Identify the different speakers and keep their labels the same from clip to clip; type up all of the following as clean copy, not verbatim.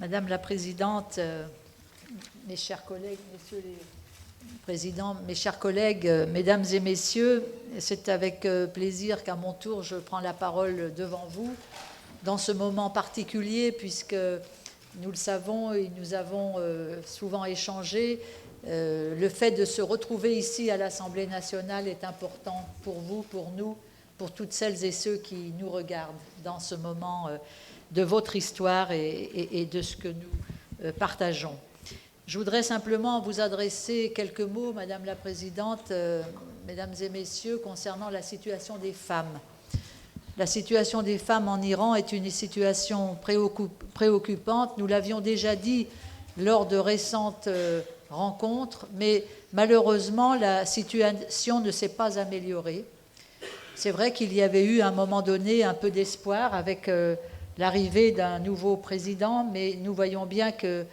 Speaker 1: Madame la Présidente, mes chers collègues, Messieurs les Présidents, mes chers collègues, Mesdames et Messieurs, c'est avec plaisir qu'à mon tour je prends la parole devant vous dans ce moment particulier puisque nous le savons et nous avons souvent échangé. Le fait de se retrouver ici à l'Assemblée nationale est important pour vous, pour nous, pour toutes celles et ceux qui nous regardent dans ce moment de votre histoire et de ce que nous partageons. Je voudrais simplement vous adresser quelques mots, Madame la Présidente, Mesdames et Messieurs, concernant la situation des femmes. La situation des femmes en Iran est une situation préoccupante. Nous l'avions déjà dit lors de récentes rencontres, mais malheureusement, la situation ne s'est pas améliorée. C'est vrai qu'il y avait eu à un moment donné un peu d'espoir avec l'arrivée d'un nouveau président, mais nous voyons bien que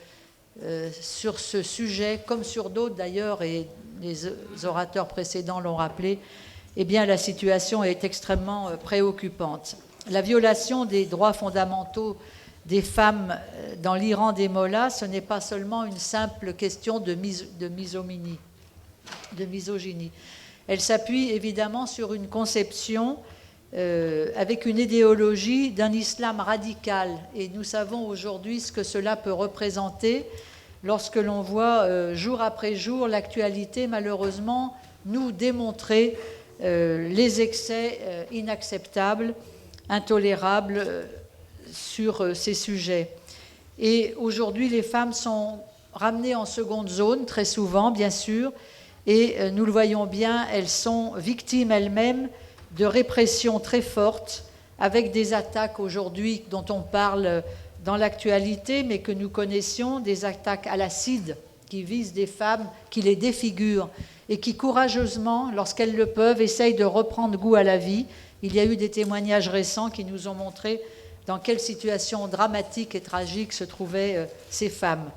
Speaker 1: sur ce sujet, comme sur d'autres d'ailleurs, et les orateurs précédents l'ont rappelé, eh bien la situation est extrêmement préoccupante. La violation des droits fondamentaux des femmes dans l'Iran des mollahs, ce n'est pas seulement une simple question de misogynie. Elle s'appuie évidemment sur une conception avec une idéologie d'un islam radical. Et nous savons aujourd'hui ce que cela peut représenter lorsque l'on voit jour après jour l'actualité malheureusement nous démontrer les excès inacceptables, intolérables sur ces sujets. Et aujourd'hui, les femmes sont ramenées en seconde zone, très souvent, bien sûr, et nous le voyons bien, elles sont victimes elles-mêmes de répression très forte, avec des attaques aujourd'hui dont on parle dans l'actualité, mais que nous connaissions, des attaques à l'acide qui visent des femmes, qui les défigurent, et qui courageusement, lorsqu'elles le peuvent, essayent de reprendre goût à la vie. Il y a eu des témoignages récents qui nous ont montré dans quelle situation dramatique et tragique se trouvaient ces femmes.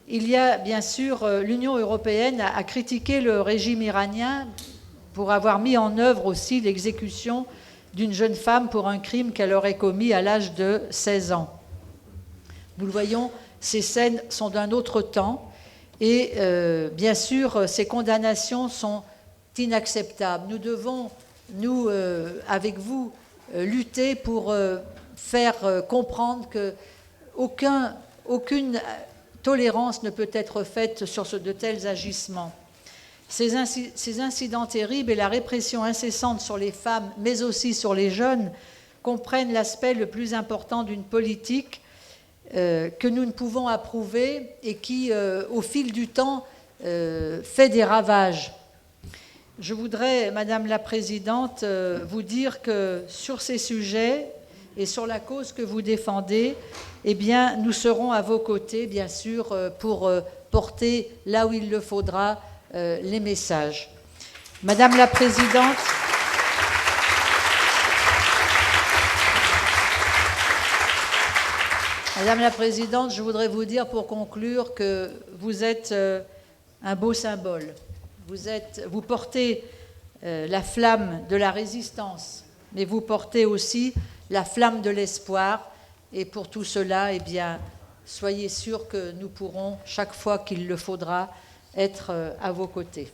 Speaker 1: Il y a bien sûr, l'Union européenne a critiqué le régime iranien pour avoir mis en œuvre aussi l'exécution d'une jeune femme pour un crime qu'elle aurait commis à l'âge de 16 ans. Nous le voyons, ces scènes sont d'un autre temps et bien sûr, ces condamnations sont inacceptables. Nous devons, nous, avec vous, lutter pour faire comprendre qu'aucune tolérance ne peut être faite sur de tels agissements. Ces incidents terribles et la répression incessante sur les femmes, mais aussi sur les jeunes, comprennent l'aspect le plus important d'une politique que nous ne pouvons approuver et qui, au fil du temps, fait des ravages. Je voudrais, Madame la Présidente, vous dire que sur ces sujets et sur la cause que vous défendez, eh bien, nous serons à vos côtés, bien sûr, pour porter là où il le faudra les messages. Madame la Présidente, je voudrais vous dire pour conclure que vous êtes un beau symbole. Vous portez la flamme de la résistance, mais vous portez aussi la flamme de l'espoir. Et pour tout cela, eh bien, soyez sûrs que nous pourrons, chaque fois qu'il le faudra, être à vos côtés.